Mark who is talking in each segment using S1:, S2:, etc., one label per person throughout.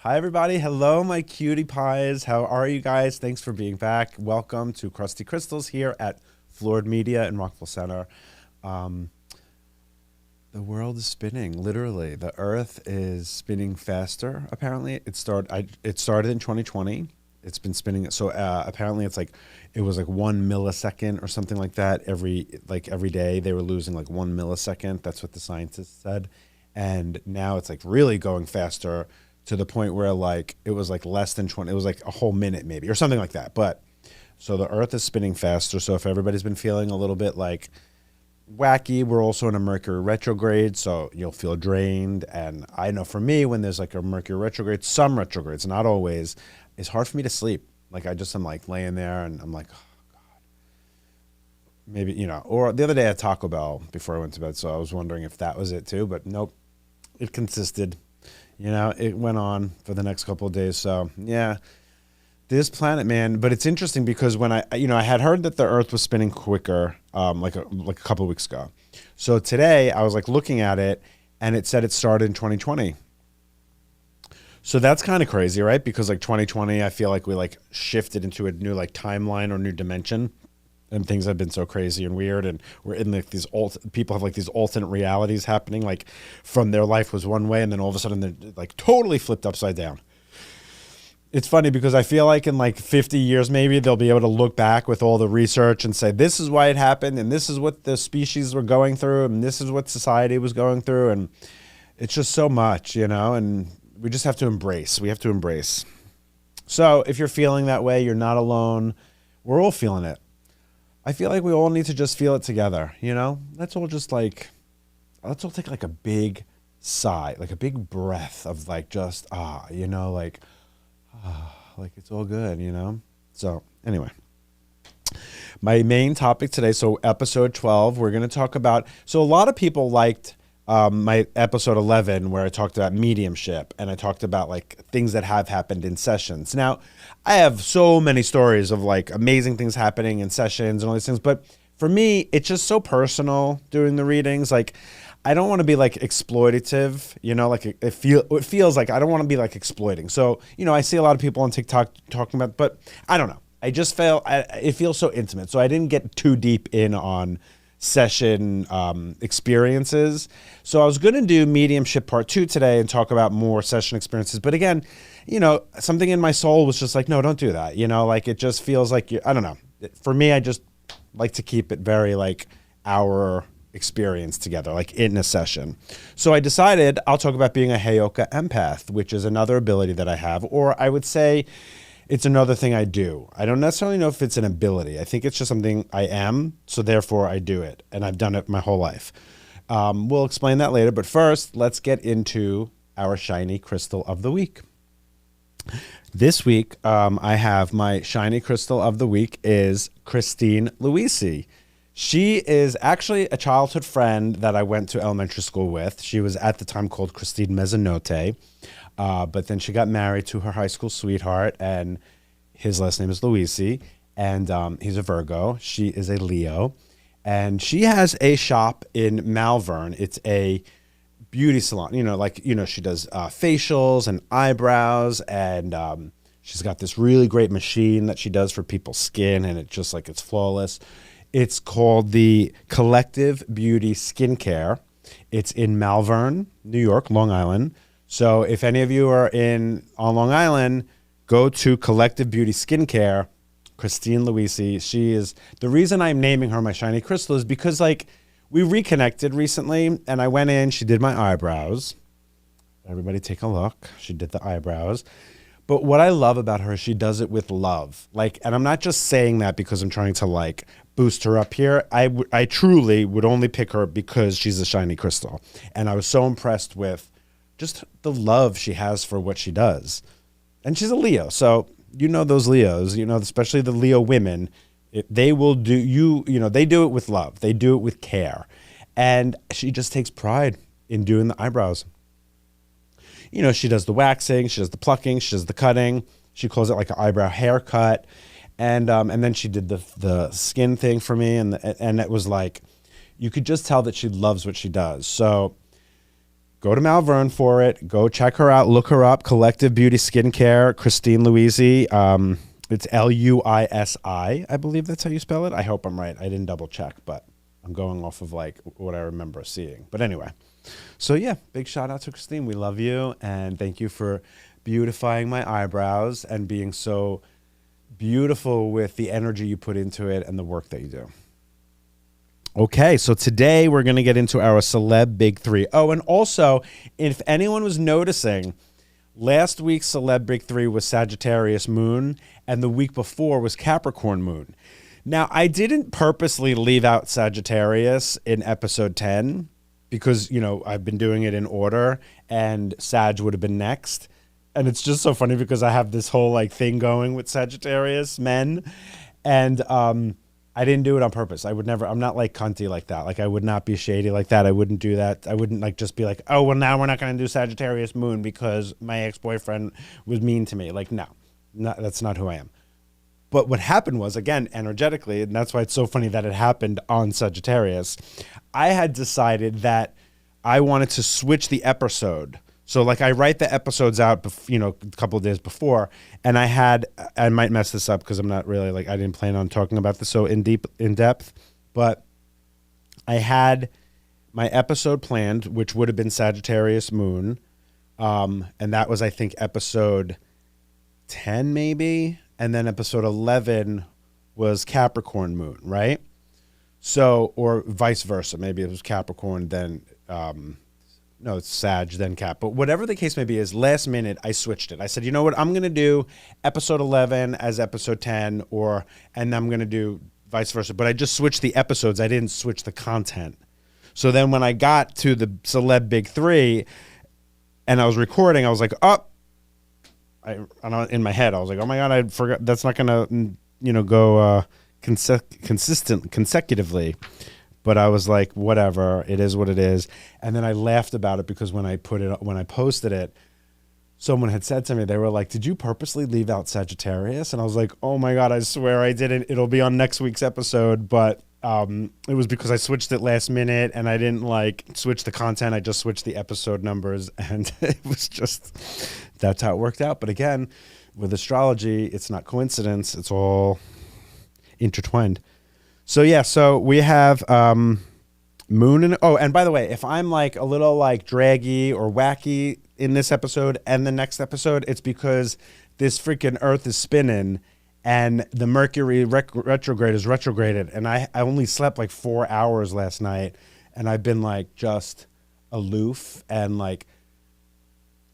S1: Hi, everybody. Hello, my cutie pies. How are you guys? Thanks for being back. Welcome to Crusty Crystals here at Floored Media in Rockville Center. Um, the world is spinning, literally. The Earth is spinning faster. Apparently, it started in 2020. It's been spinning. So apparently, it was like 1 millisecond or something like that. Every day, they were losing like 1 millisecond. That's what the scientists said. And now it's like really going faster to the point where like it was like less than 20. It was like a whole minute maybe or something like that. But so the Earth is spinning faster. So if everybody's been feeling a little bit like wacky, we're also in a Mercury retrograde, so you'll feel drained. And I know for me, when there's like a Mercury retrograde, some retrogrades, not always, it's hard for me to sleep. Like I just am like laying there and I'm like, oh, maybe, or the other day at Taco Bell before I went to bed. So I was wondering if that was it too, but nope, it consisted. It went on for the next couple of days. So yeah, this planet, man. But it's interesting because when I had heard that the Earth was spinning quicker, like a couple of weeks ago. So today I was like looking at it, and it said it started in 2020. So that's kind of crazy, right? Because like 2020, I feel like we like shifted into a new like timeline or new dimension, and things have been so crazy and weird, and we're in like these people have like these alternate realities happening, like from their life was one way and then all of a sudden they're like totally flipped upside down. It's funny because I feel like in like 50 years maybe they'll be able to look back with all the research and say this is why it happened and this is what the species were going through and this is what society was going through, and it's just so much, and we just have to embrace. We have to embrace. So if you're feeling that way, you're not alone. We're all feeling it. I feel like we all need to just feel it together, Let's all take like a big sigh, like a big breath of like just, like it's all good. So anyway, my main topic today, so episode 12, we're going to talk about, so a lot of people liked my episode 11 where I talked about mediumship and I talked about like things that have happened in sessions. Now, I have so many stories of like amazing things happening in sessions and all these things, but for me, it's just so personal doing the readings. Like, I don't want to be like exploitative, like it feels like I don't want to be like exploiting. So, I see a lot of people on TikTok talking about, but I don't know. I just it feels so intimate. So I didn't get too deep in on session experiences. So I was going to do mediumship part 2 today and talk about more session experiences. But again, something in my soul was just like, no, don't do that. Like it just feels like, I don't know. For me, I just like to keep it very like our experience together, like in a session. So I decided I'll talk about being a Heyoka Empath, which is another ability that I have, or I would say it's another thing I do. I don't necessarily know if it's an ability. I think it's just something I am, so therefore I do it, and I've done it my whole life. We'll explain that later, but first, let's get into our shiny crystal of the week. This week, I have my shiny crystal of the week is Christine Luisi. She is actually a childhood friend that I went to elementary school with. She was at the time called Christine Mezzanotte. But then she got married to her high school sweetheart, and his last name is Luisi, and he's a Virgo. She is a Leo, and she has a shop in Malvern. It's a beauty salon. She does facials and eyebrows, and she's got this really great machine that she does for people's skin, and it's flawless. It's called the Collective Beauty Skincare. It's in Malvern, New York, Long Island. So if any of you are on Long Island, go to Collective Beauty Skincare, Christine Luisi. She is, the reason I'm naming her my shiny crystal is because like we reconnected recently and I went in, she did my eyebrows. Everybody take a look. She did the eyebrows. But what I love about her, she does it with love. And I'm not just saying that because I'm trying to like boost her up here. I truly would only pick her because she's a shiny crystal. And I was so impressed with just the love she has for what she does. And she's a Leo. So, those Leos, especially the Leo women, they will they do it with love. They do it with care. And she just takes pride in doing the eyebrows. She does the waxing, she does the plucking, she does the cutting. She calls it like an eyebrow haircut. And then she did the skin thing for me. And it was like, you could just tell that she loves what she does. So go to Malvern for it. Go check her out. Look her up. Collective Beauty Skincare, Christine Louisi. It's Luisi, I believe that's how you spell it. I hope I'm right. I didn't double check, but I'm going off of like what I remember seeing. But anyway, so yeah, big shout out to Christine. We love you, and thank you for beautifying my eyebrows and being so beautiful with the energy you put into it and the work that you do. Okay, so today we're going to get into our celeb big three. Oh, and also, if anyone was noticing, last week's celeb big three was Sagittarius moon, and the week before was Capricorn moon. Now, I didn't purposely leave out Sagittarius in episode 10 because, you know, I've been doing it in order, and Sag would have been next. And it's just so funny because I have this whole like thing going with Sagittarius men, and I didn't do it on purpose. I would never. I'm not like cunty like that. Like I would not be shady like that. I wouldn't do that. I wouldn't like just be like, oh well, now we're not going to do Sagittarius moon because my ex-boyfriend was mean to me. Like no, that's not who I am. But what happened was, again, energetically, and that's why it's so funny that it happened on Sagittarius. I had decided that I wanted to switch the episode. So like I write the episodes out, you know, a couple of days before, and I might mess this up because I'm not really like, I didn't plan on talking about this so in depth, but I had my episode planned, which would have been Sagittarius moon. And that was, I think, episode 10 maybe. And then episode 11 was Capricorn moon, right? So, or vice versa. Maybe it was Capricorn, then, no, it's Sag, then Cap. But whatever the case may be is last minute, I switched it. I said, you know what? I'm going to do episode 11 as episode 10 and I'm going to do vice versa. But I just switched the episodes. I didn't switch the content. So then when I got to the celeb big three and I was recording, I was like, oh, in my head, I was like, oh my God, I forgot. That's not going to, you know, go consecutively. But I was like, whatever, it is what it is. And then I laughed about it because when I posted it, someone had said to me, they were like, did you purposely leave out Sagittarius? And I was like, oh my God, I swear I didn't. It'll be on next week's episode. But it was because I switched it last minute and I didn't like switch the content. I just switched the episode numbers, and it was just, that's how it worked out. But again, with astrology, it's not coincidence. It's all intertwined. So yeah, so we have moon and by the way, if I'm like a little like draggy or wacky in this episode and the next episode, it's because this freaking Earth is spinning and the Mercury retrograde is retrograded, and I only slept like 4 hours last night, and I've been like just aloof and like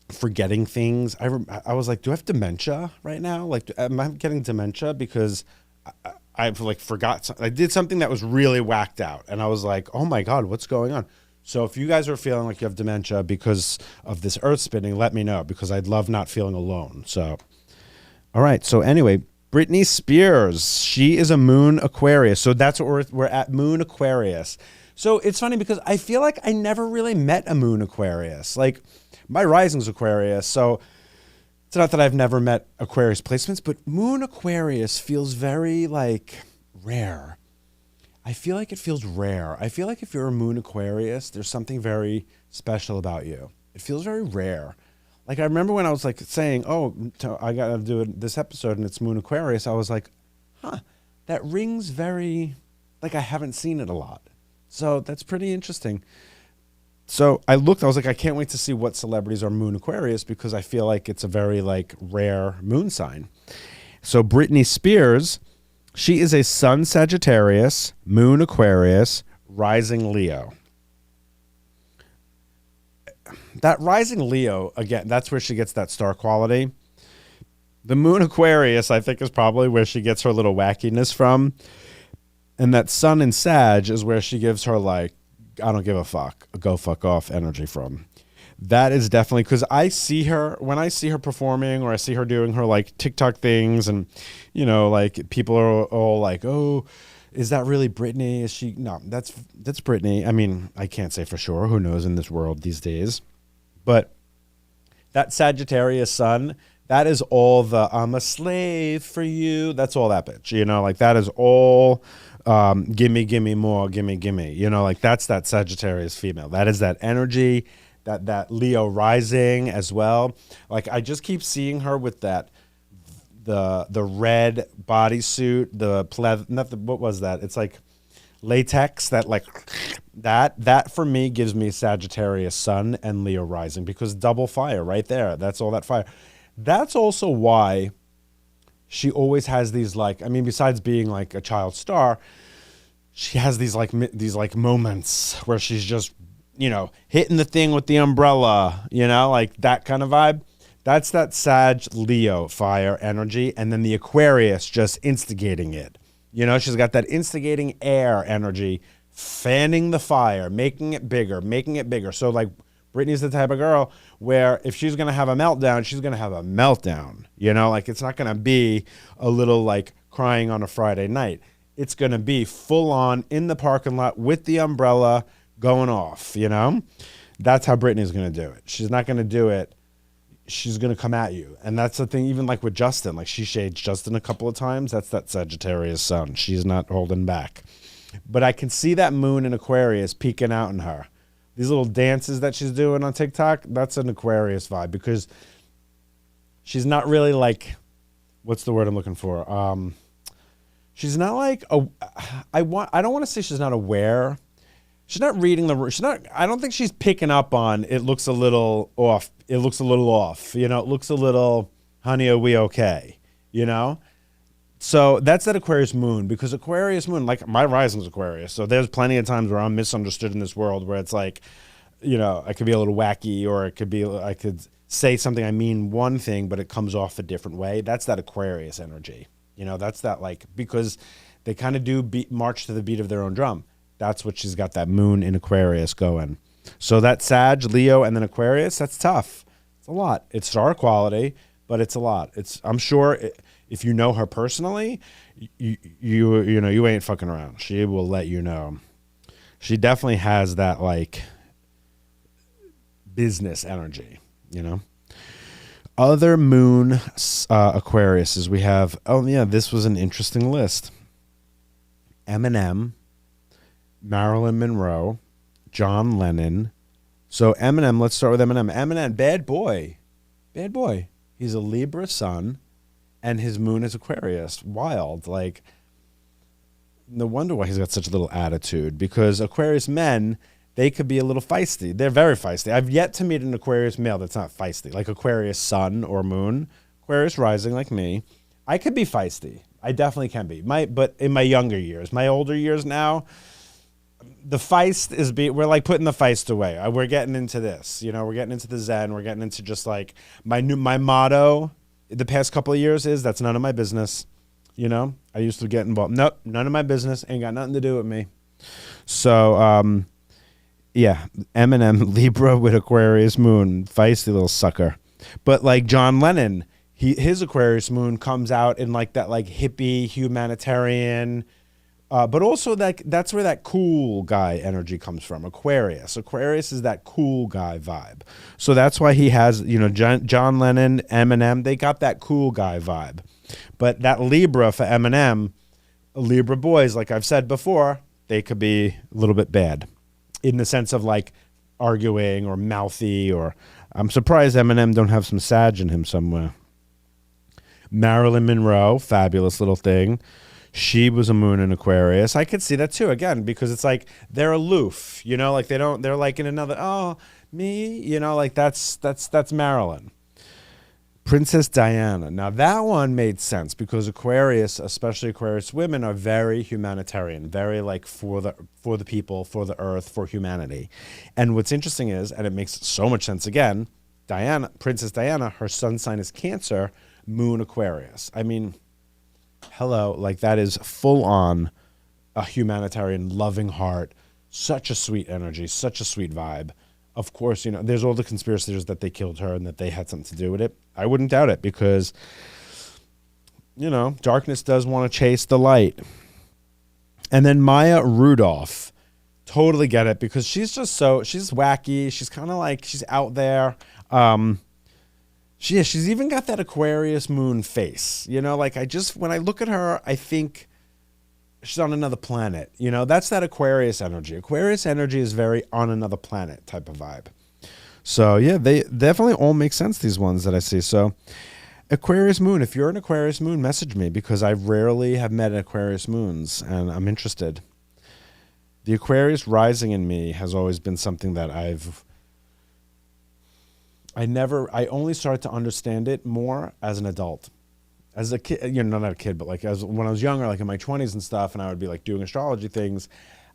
S1: forgetting things. I was like, do I have dementia right now? Like, am I getting dementia because I've like forgot. I did something that was really whacked out, and I was like, oh my God, what's going on? So if you guys are feeling like you have dementia because of this Earth spinning, let me know, because I'd love not feeling alone. So, all right. So anyway, Britney Spears, she is a moon Aquarius. So that's what we're at, moon Aquarius. So it's funny because I feel like I never really met a moon Aquarius. Like my rising's Aquarius. So it's not that I've never met Aquarius placements, but moon Aquarius feels very like rare. I feel like it feels rare. I feel like if you're a moon Aquarius, there's something very special about you. It feels very rare. Like I remember when I was like saying, oh, I got to do this episode and it's moon Aquarius. I was like, that rings very, like I haven't seen it a lot. So that's pretty interesting. So I looked, I was like, I can't wait to see what celebrities are moon Aquarius, because I feel like it's a very like rare moon sign. So Britney Spears, she is a sun Sagittarius, moon Aquarius, rising Leo. That rising Leo, again, that's where she gets that star quality. The moon Aquarius, I think, is probably where she gets her little wackiness from. And that sun in Sag is where she gives her like, I don't give a fuck, go fuck off energy from. That is definitely, because I see her, when I see her performing or I see her doing her like TikTok things, and, you know, like people are all like, oh, is that really Britney? Is she? No, that's Britney. I mean, I can't say for sure. Who knows in this world these days? But that Sagittarius sun, that is all the I'm a slave for you. That's all that bitch. You know, like that is all gimme more, gimme. You know, like that's that Sagittarius female. That is that energy. that Leo rising as well. Like I just keep seeing her with the red bodysuit, the pleather, not the, what was that? It's like latex, that like that for me gives me Sagittarius sun and Leo rising, because double fire right there. That's all that fire. That's also why she always has these, like, I mean, besides being like a child star, she has these like moments where she's just, hitting the thing with the umbrella, like that kind of vibe. That's that Sag Leo fire energy. And then the Aquarius just instigating it. She's got that instigating air energy, fanning the fire, making it bigger, making it bigger. So like Brittany's the type of girl where if she's going to have a meltdown, she's going to have a meltdown. Like it's not going to be a little like crying on a Friday night. It's going to be full on in the parking lot with the umbrella going off, That's how Brittany's going to do it. She's not going to do it. She's going to come at you. And that's the thing, even like with Justin, like she shades Justin a couple of times. That's that Sagittarius sun. She's not holding back. But I can see that moon in Aquarius peeking out in her. These little dances that she's doing on TikTok, that's an Aquarius vibe, because she's not really like, what's the word I'm looking for? She's not like, I don't want to say she's not aware. She's not reading I don't think she's picking up on, it looks a little off. It looks a little off, it looks a little, honey, are we okay? So that's that Aquarius moon, because Aquarius moon, like my rising is Aquarius. So there's plenty of times where I'm misunderstood in this world, where it's like, I could be a little wacky, or it could be, I could say something, I mean one thing, but it comes off a different way. That's that Aquarius energy. That's that, like, because they kind of do march to the beat of their own drum. That's what she's got, that moon in Aquarius going. So that Sag, Leo, and then Aquarius, that's tough. It's a lot. It's star quality, but it's a lot. I'm sure if you know her personally, you ain't fucking around. She will let you know. She definitely has that like business energy, Other moon Aquariuses we have. Oh yeah, this was an interesting list. Eminem, Marilyn Monroe, John Lennon. So Eminem, let's start with Eminem. Eminem, bad boy. He's a Libra sun, and his moon is Aquarius. Wild. Like, no wonder why he's got such a little attitude, because Aquarius men, they could be a little feisty. They're very feisty. I've yet to meet an Aquarius male that's not feisty, like Aquarius sun or moon. Aquarius rising, like me. I could be feisty. I definitely can be. But in my younger years, my older years now, the feist is we're like putting the feist away. We're getting into this, we're getting into the Zen. We're getting into just like my motto the past couple of years is, that's none of my business. I used to get involved. Nope, none of my business. Ain't got nothing to do with me. So, yeah, Eminem, Libra with Aquarius moon, feisty little sucker. But like John Lennon, his Aquarius moon comes out in like that like hippie humanitarian, but also that's where that cool guy energy comes from. Aquarius is that cool guy vibe. So that's why he has, John Lennon, Eminem, they got that cool guy vibe. But that Libra for Eminem, Libra boys, like I've said before, they could be a little bit bad in the sense of like arguing or mouthy, or I'm surprised Eminem don't have some Sag in him somewhere. Marilyn Monroe, fabulous little thing. She was a moon in Aquarius. I could see that too, again, because it's like they're aloof, like they're like in another, me, like that's Marilyn. Princess Diana. Now that one made sense, because Aquarius, especially Aquarius women, are very humanitarian, very like for the people, for the earth, for humanity. And what's interesting is, and it makes so much sense again, Princess Diana, her sun sign is Cancer, moon Aquarius. I mean, hello, like that is full on a humanitarian, loving heart, such a sweet energy, such a sweet vibe. Of course, there's all the conspiracy theories that they killed her and that they had something to do with it. I wouldn't doubt it, because, darkness does want to chase the light. And then Maya Rudolph, totally get it, because she's wacky. She's kind of like, she's out there. She's even got that Aquarius moon face, like when I look at her, I think she's on another planet, that's that Aquarius energy. Aquarius energy is very on another planet type of vibe. So yeah, they definitely all make sense, these ones that I see. So Aquarius moon, if you're an Aquarius moon, message me, because I rarely have met Aquarius moons and I'm interested. The Aquarius rising in me has always been something that I only started to understand it more as an adult. As a kid, not a kid, but like as when I was younger, like in my 20s and stuff, and I would be like doing astrology things,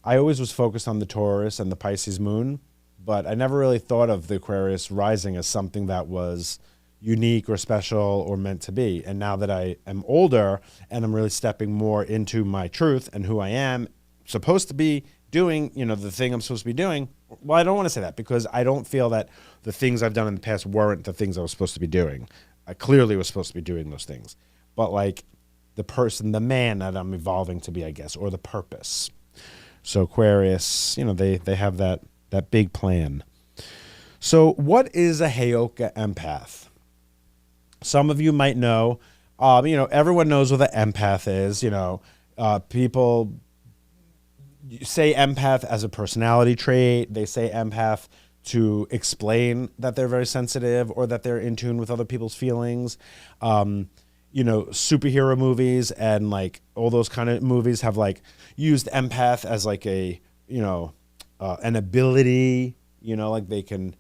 S1: I always was focused on the Taurus and the Pisces moon, but I never really thought of the Aquarius rising as something that was unique or special or meant to be. And now that I am older and I'm really stepping more into my truth and who I am supposed to be doing, the thing I'm supposed to be doing. Well, I don't want to say that, because I don't feel that the things I've done in the past weren't the things I was supposed to be doing. I clearly was supposed to be doing those things. But like the man that I'm evolving to be, I guess, or the purpose. So Aquarius, they have that big plan. So what is a Heyoka empath? Some of you might know, everyone knows what an empath is. People say empath as a personality trait. They say empath to explain that they're very sensitive or that they're in tune with other people's feelings. Superhero movies and like all those kind of movies have like used empath as like an ability, like they can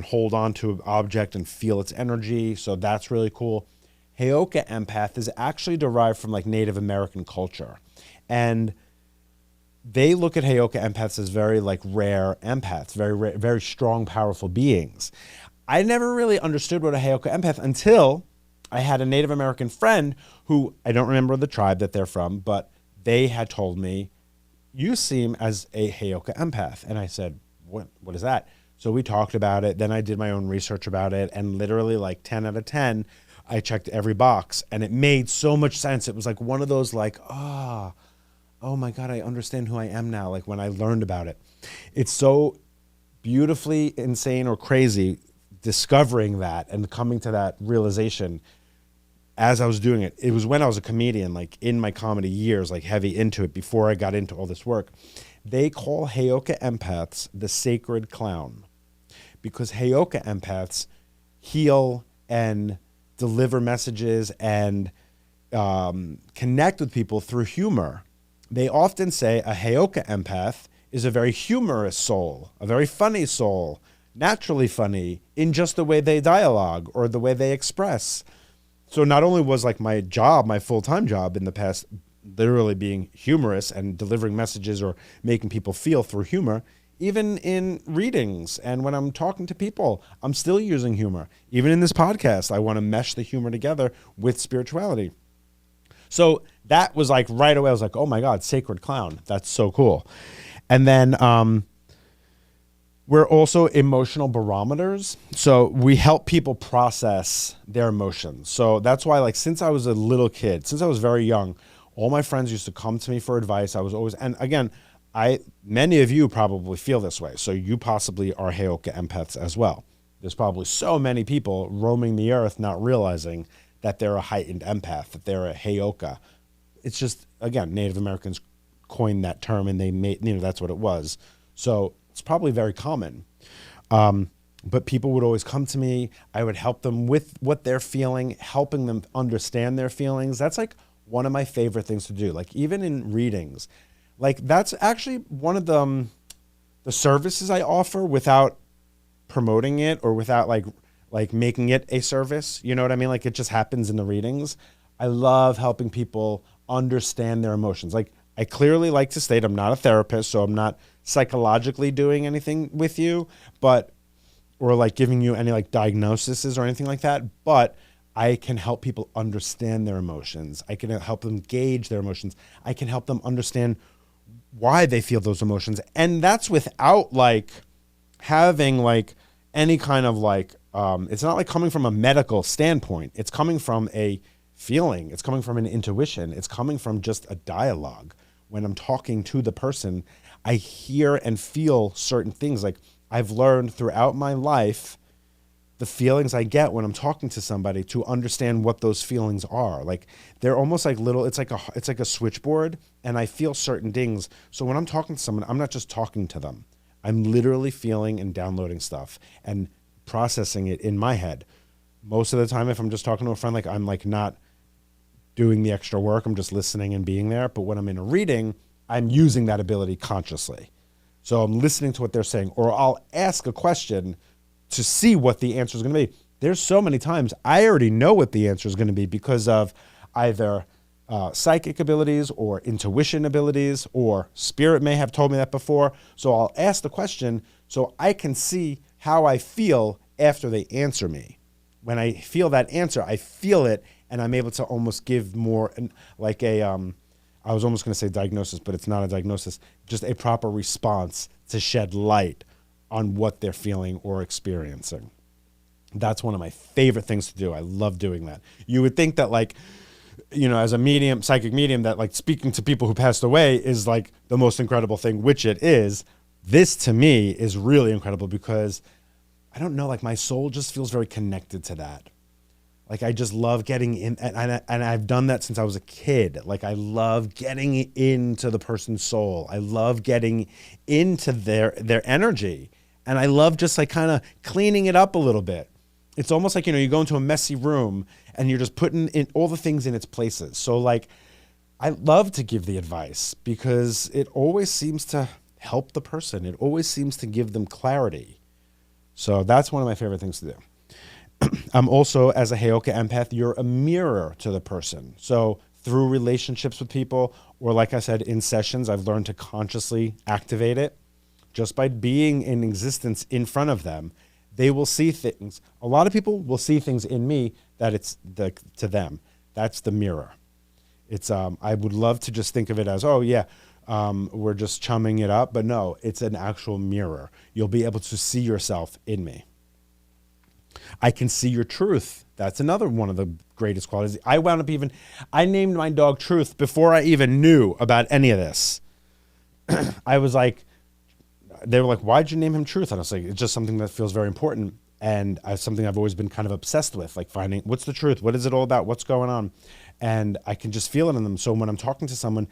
S1: hold on to an object and feel its energy. So that's really cool. Heyoka empath is actually derived from like Native American culture. And they look at Heyoka empaths as very like rare empaths, very, very strong, powerful beings. I never really understood what a Heyoka empath until I had a Native American friend who, I don't remember the tribe that they're from, but they had told me, you seem as a Heyoka empath. And I said, what is that? So we talked about it. Then I did my own research about it. And literally like 10 out of 10, I checked every box and it made so much sense. It was like one of those like, oh my God, I understand who I am now. Like when I learned about it, it's so beautifully insane or crazy discovering that and coming to that realization as I was doing it. It was when I was a comedian, like in my comedy years, like heavy into it before I got into all this work. They call Heyoka empaths the sacred clown, because Heyoka empaths heal and deliver messages and connect with people through humor. They often say a Heyoka empath is a very humorous soul, a very funny soul, naturally funny in just the way they dialogue or the way they express. So not only was like my job, my full-time job in the past, literally being humorous and delivering messages or making people feel through humor, even in readings and when I'm talking to people, I'm still using humor. Even in this podcast, I want to mesh the humor together with spirituality. So that was like right away, I was like, oh my God, sacred clown. That's so cool. And then we're also emotional barometers. So we help people process their emotions. So that's why, like, since I was a little kid, since I was very young, all my friends used to come to me for advice. I was always, and again, many of you probably feel this way. So you possibly are Heyoka empaths as well. There's probably so many people roaming the earth not realizing that they're a heightened empath, that they're a Heyoka. It's just, again, Native Americans coined that term and they made, that's what it was. So it's probably very common. But people would always come to me. I would help them with what they're feeling, helping them understand their feelings. That's like one of my favorite things to do. Like even in readings, like that's actually one of the services I offer without promoting it or without like making it a service. You know what I mean? Like it just happens in the readings. I love helping people understand their emotions. Like I clearly like to state I'm not a therapist, so I'm not psychologically doing anything with you, or like giving you any like diagnoses or anything like that. But I can help people understand their emotions. I can help them gauge their emotions. I can help them understand why they feel those emotions. And that's without like having like any kind of like, it's not like coming from a medical standpoint. It's coming from a feeling. It's coming from an intuition. It's coming from just a dialogue. When I'm talking to the person, I hear and feel certain things. Like I've learned throughout my life, the feelings I get when I'm talking to somebody to understand what those feelings are. Like they're almost like little, it's like a switchboard, and I feel certain things. So when I'm talking to someone, I'm not just talking to them. I'm literally feeling and downloading stuff. And processing it in my head. Most of the time, if I'm just talking to a friend, like I'm like not doing the extra work, I'm just listening and being there. But when I'm in a reading, I'm using that ability consciously. So I'm listening to what they're saying, or I'll ask a question to see what the answer is going to be. There's so many times I already know what the answer is going to be because of either psychic abilities or intuition abilities, or spirit may have told me that before. So I'll ask the question so I can see how I feel after they answer me. When I feel that answer, I feel it, and I'm able to almost give more like a, I was almost going to say diagnosis, but it's not a diagnosis, just a proper response to shed light on what they're feeling or experiencing. That's one of my favorite things to do. I love doing that. You would think that like, as a medium, psychic medium, that like speaking to people who passed away is like the most incredible thing, which it is. This to me is really incredible because I don't know, like my soul just feels very connected to that. Like I just love getting in, and I've done that since I was a kid. Like I love getting into the person's soul. I love getting into their energy, and I love just like kind of cleaning it up a little bit. It's almost like, you go into a messy room and you're just putting in all the things in its places. So like, I love to give the advice because it always seems to help the person. It always seems to give them clarity. So that's one of my favorite things to do. I'm also, as a Heyoka Empath, you're a mirror to the person. So through relationships with people, or like I said, in sessions, I've learned to consciously activate it. Just by being in existence in front of them, they will see things. A lot of people will see things in me that it's to them. That's the mirror. It's I would love to just think of it as, oh yeah, we're just chumming it up, but no, it's an actual mirror. You'll be able to see yourself in me. I can see your truth. That's another one of the greatest qualities. I named my dog Truth before I even knew about any of this. I was like, they were like, why'd you name him Truth? And I was like, it's just something that feels very important. And something I've always been kind of obsessed with, like finding what's the truth? What is it all about? What's going on? And I can just feel it in them. So when I'm talking to someone,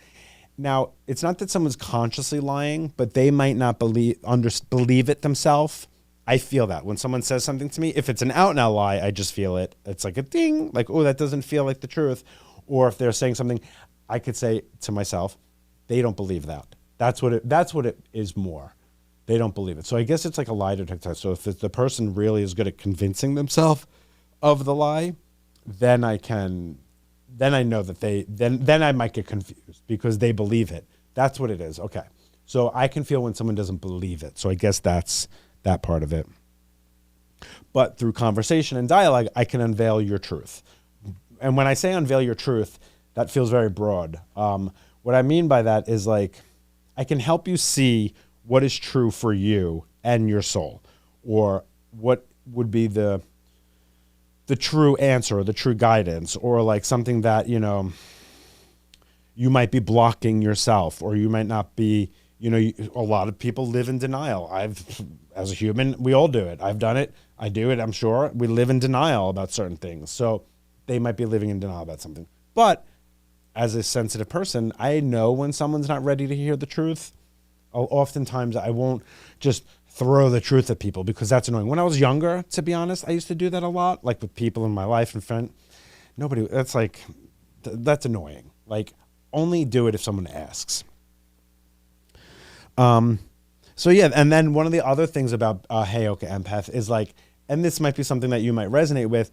S1: now it's not that someone's consciously lying, but they might not believe it themselves. I feel that when someone says something to me, if it's an out and out lie, I just feel it. It's like a ding, like, oh, that doesn't feel like the truth. Or if they're saying something, I could say to myself, they don't believe that. That's what it is more. They don't believe it. So I guess it's like a lie detector. So if the person really is good at convincing themselves of the lie, then I know that then I might get confused because they believe it. That's what it is. Okay. So I can feel when someone doesn't believe it. So I guess that's that part of it. But through conversation and dialogue, I can unveil your truth. And when I say unveil your truth, that feels very broad. What I mean by that is like, I can help you see what is true for you and your soul, or what would be the true answer, or the true guidance, or like something that, you might be blocking yourself, or you might not be, a lot of people live in denial. As a human, we all do it. I've done it. I do it. I'm sure we live in denial about certain things. So they might be living in denial about something. But as a sensitive person, I know when someone's not ready to hear the truth. Oftentimes I won't just throw the truth at people because that's annoying. When I was younger, to be honest, I used to do that a lot, like with people in my life and friends. That's annoying. Like, only do it if someone asks. So yeah, and then one of the other things about Heyoka Empath is like, and this might be something that you might resonate with,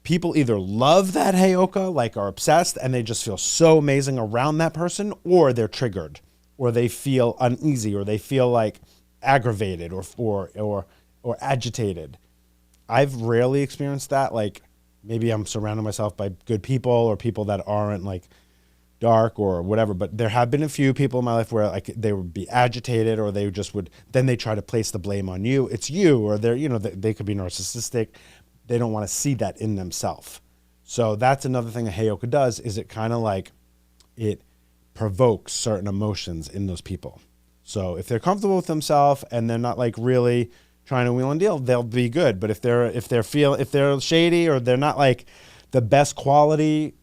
S1: people either love that Heyoka, like are obsessed, and they just feel so amazing around that person, or they're triggered, or they feel uneasy, or they feel like aggravated or agitated. I've rarely experienced that. Like, maybe I'm surrounding myself by good people or people that aren't like dark or whatever, but there have been a few people in my life where like they would be agitated, or they just would, then they try to place the blame on you. It's you, or they're, they could be narcissistic. They don't want to see that in themselves. So that's another thing a Heyoka does, is it kind of like, it provokes certain emotions in those people. So if they're comfortable with themselves and they're not like really trying to wheel and deal, they'll be good. But if they're shady, or they're not like the best quality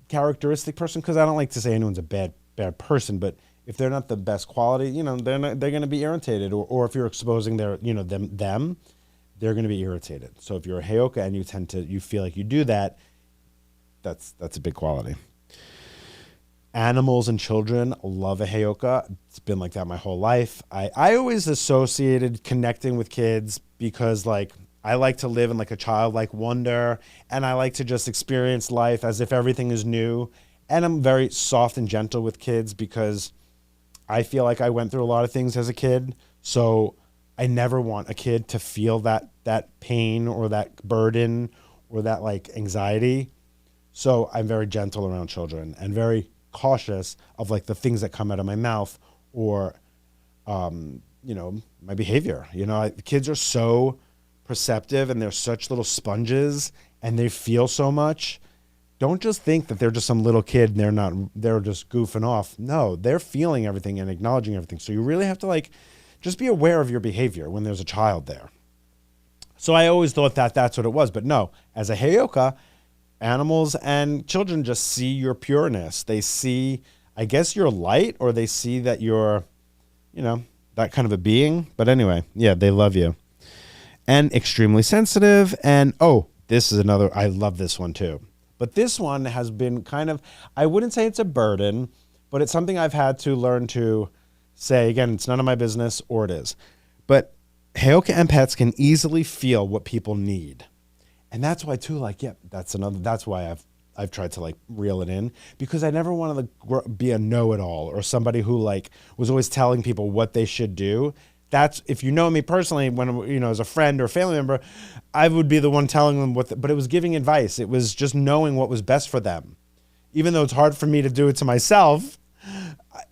S1: characteristic person, because I don't like to say anyone's a bad person, but if they're not the best quality, they're going to be irritated, or if you're exposing their, them, they're going to be irritated. So if you're a Heyoka and you feel like you do that, that's a big quality. Animals and children love a Heyoka. It's been like that my whole life. I always associated connecting with kids because like I like to live in like a childlike wonder, and I like to just experience life as if everything is new. And I'm very soft and gentle with kids because I feel like I went through a lot of things as a kid. So I never want a kid to feel that pain or that burden or that like anxiety. So I'm very gentle around children and very cautious of like the things that come out of my mouth or, my behavior. Kids are so perceptive and they're such little sponges and they feel so much. Don't just think that they're just some little kid and they're just goofing off. No, they're feeling everything and acknowledging everything. So you really have to like, just be aware of your behavior when there's a child there. So I always thought that that's what it was, but no, as a Heyoka, animals and children just see your pureness. They see, I guess, your light, or they see that you're, that kind of a being. But anyway, yeah, they love you. And extremely sensitive. And, this is another, I love this one too. But this one has been kind of, I wouldn't say it's a burden, but it's something I've had to learn to say. Again, it's none of my business, or it is. But Heyoka empaths can easily feel what people need. And that's why too, like, yeah, that's why I've tried to like reel it in, because I never wanted to be a know-it-all or somebody who like was always telling people what they should do. That's, if you know me personally, when, as a friend or family member, I would be the one telling them but it was giving advice. It was just knowing what was best for them. Even though it's hard for me to do it to myself,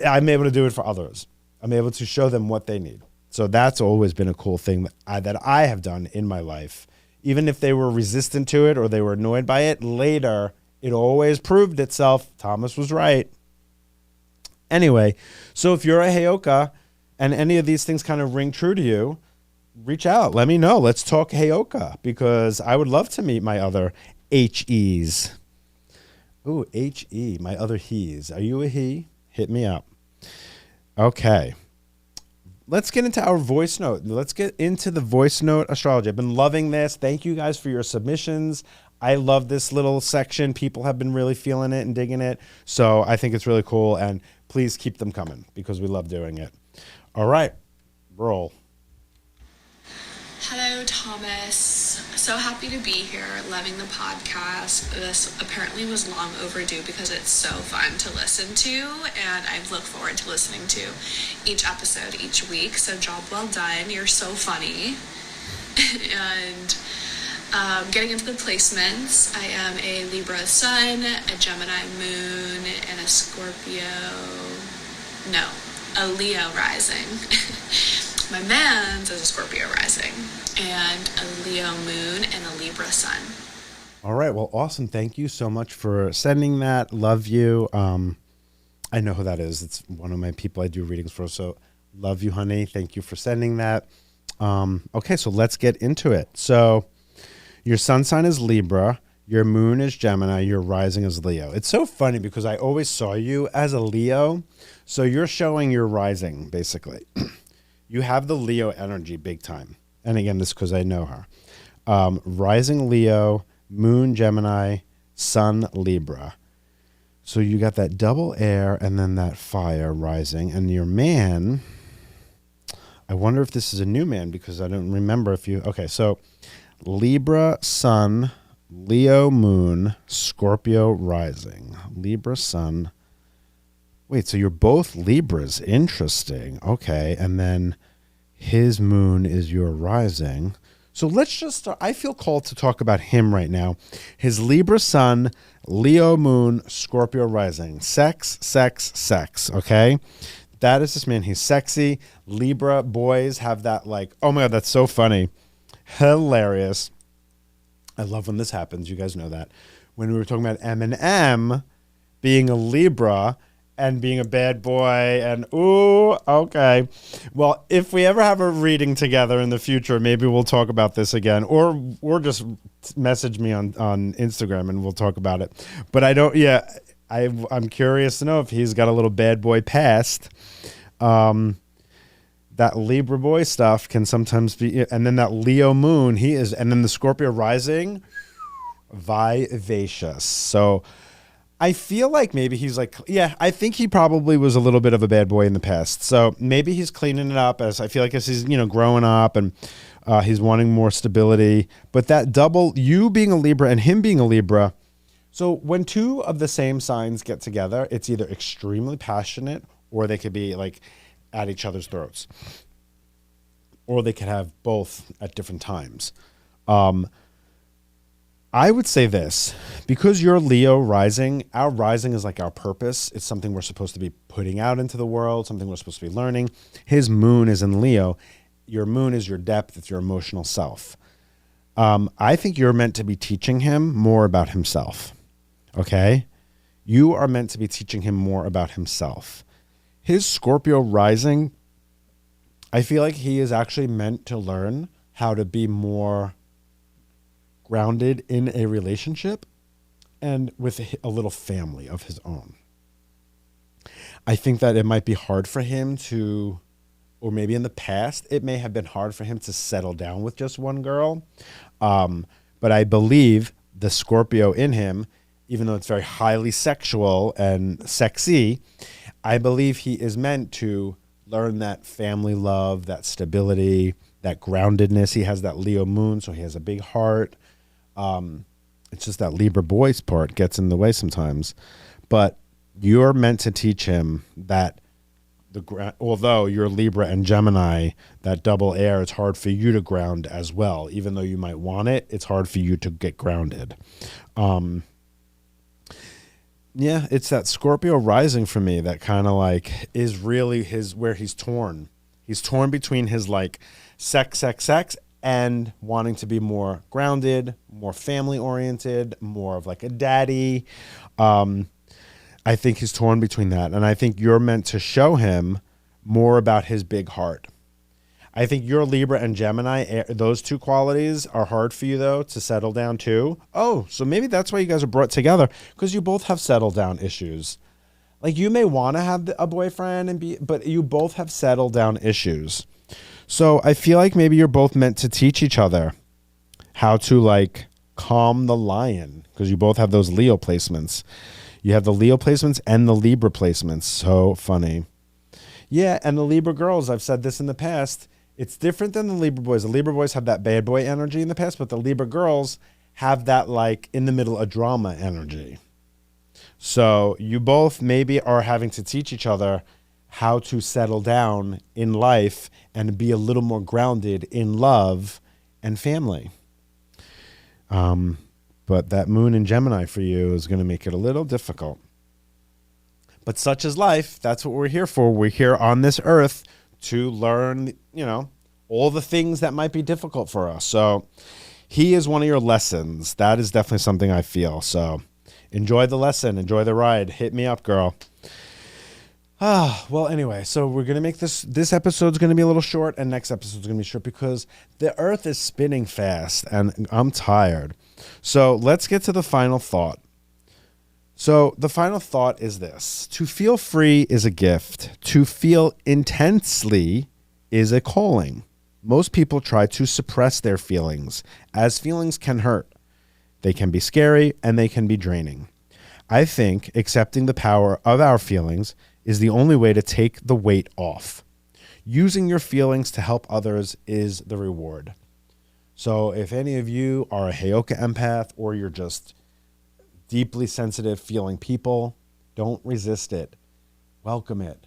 S1: I'm able to do it for others. I'm able to show them what they need. So that's always been a cool thing that I have done in my life. Even if they were resistant to it or they were annoyed by it, later it always proved itself. Thomas was right. Anyway, so if you're a Heyoka and any of these things kind of ring true to you, reach out. Let me know. Let's talk Heyoka, because I would love to meet my other HEs. Ooh, HE, my other he's. Are you a he? Hit me up. Okay. Let's get into our voice note. Let's get into the voice note astrology. I've been loving this. Thank you guys for your submissions. I love this little section. People have been really feeling it and digging it. So I think it's really cool. And please keep them coming because we love doing it. All right. Roll.
S2: Hello, Thomas. So happy to be here, loving the podcast. This apparently was long overdue because it's so fun to listen to, and I look forward to listening to each episode each week. So job well done. You're so funny. And getting into the placements, I am a Libra sun, a Gemini moon, and a Leo rising. My man's is a Scorpio rising, and a Leo moon, and a Libra sun.
S1: All right. Well, awesome. Thank you so much for sending that. Love you. I know who that is. It's one of my people I do readings for. So love you, honey. Thank you for sending that. Okay, so let's get into it. So your sun sign is Libra. Your moon is Gemini. Your rising is Leo. It's so funny because I always saw you as a Leo. So you're showing your rising, basically. You have the Leo energy big time. And again, this is because I know her. Rising Leo, moon Gemini, sun Libra. So you got that double air and then that fire rising. And your man, I wonder if this is a new man because I don't remember if you... Okay, so Libra sun, Leo moon, Scorpio rising. Libra sun... Wait, so you're both Libras. Interesting. Okay, and then his moon is your rising. So let's just start. I feel called to talk about him right now. His Libra sun, Leo moon, Scorpio rising. Sex, sex, sex, okay? That is this man. He's sexy. Libra boys have that like, oh my God, that's so funny. Hilarious. I love when this happens. You guys know that. When we were talking about Eminem being a Libra and being a bad boy, and ooh, okay. Well, if we ever have a reading together in the future, maybe we'll talk about this again, or just message me on Instagram and we'll talk about it. But I don't, yeah, I'm curious to know if he's got a little bad boy past. That that Libra boy stuff can sometimes be, and then that Leo moon, and then the Scorpio rising, vivacious. So I feel like maybe he's like, yeah, I think he probably was a little bit of a bad boy in the past. So maybe he's cleaning it up as he's, growing up and he's wanting more stability. But that double, you being a Libra and him being a Libra. So when two of the same signs get together, it's either extremely passionate or they could be like at each other's throats. Or they could have both at different times. I would say this, because you're Leo rising, our rising is like our purpose. It's something we're supposed to be putting out into the world, something we're supposed to be learning. His moon is in Leo. Your moon is your depth. It's your emotional self. I think you're meant to be teaching him more about himself. Okay? You are meant to be teaching him more about himself. His Scorpio rising, I feel like he is actually meant to learn how to be more grounded in a relationship and with a little family of his own. I think that it might be hard for him to, or maybe in the past, it may have been hard for him to settle down with just one girl. But I believe the Scorpio in him, even though it's very highly sexual and sexy, I believe he is meant to learn that family love, that stability, that groundedness. He has that Leo moon, so he has a big heart. It's just that Libra boys part gets in the way sometimes, but you're meant to teach him that although you're Libra and Gemini, that double air, it's hard for you to ground as well. Even though you might want it, it's hard for you to get grounded. Yeah, it's that Scorpio rising for me that kind of like is really where he's torn. He's torn between his like sex and wanting to be more grounded, more family oriented, more of like a daddy. I think he's torn between that. And I think you're meant to show him more about his big heart. I think you're Libra and Gemini. Those two qualities are hard for you, though, to settle down to. Oh, so maybe that's why you guys are brought together, because you both have settle down issues. Like you may want to have a boyfriend but you both have settle down issues. So I feel like maybe you're both meant to teach each other how to like calm the lion, because you both have those Leo placements. You have the Leo placements and the Libra placements. So funny. Yeah, and the Libra girls, I've said this in the past, it's different than the Libra boys. The Libra boys have that bad boy energy in the past, but the Libra girls have that like in the middle of drama energy. So you both maybe are having to teach each other how to settle down in life and be a little more grounded in love and family. But that moon in Gemini for you is going to make it a little difficult. But such is life. That's what we're here for. We're here on this earth to learn, all the things that might be difficult for us. So he is one of your lessons. That is definitely something I feel. So enjoy the lesson. Enjoy the ride. Hit me up, girl. Well, anyway, so we're going to make this episode's going to be a little short, and next episode's going to be short because the earth is spinning fast and I'm tired. So let's get to the final thought. So the final thought is this: to feel free is a gift. To feel intensely is a calling. Most people try to suppress their feelings, as feelings can hurt. They can be scary and they can be draining. I think accepting the power of our feelings is the only way to take the weight off. Using your feelings to help others is the reward. So if any of you are a Heyoka Empath, or you're just deeply sensitive feeling people, don't resist it. Welcome it,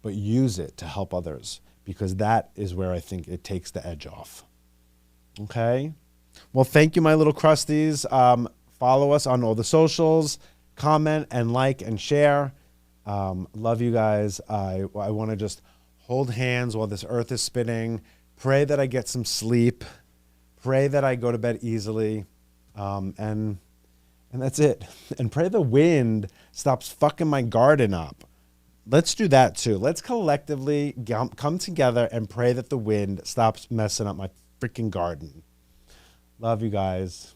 S1: but use it to help others, because that is where I think it takes the edge off. Okay? Well, thank you, my little crusties. Follow us on all the socials, comment and like and share. Love you guys. I want to just hold hands while this earth is spinning. Pray that I get some sleep. Pray that I go to bed easily. And that's it. And pray the wind stops fucking my garden up. Let's do that too. Let's collectively come together and pray that the wind stops messing up my freaking garden. Love you guys.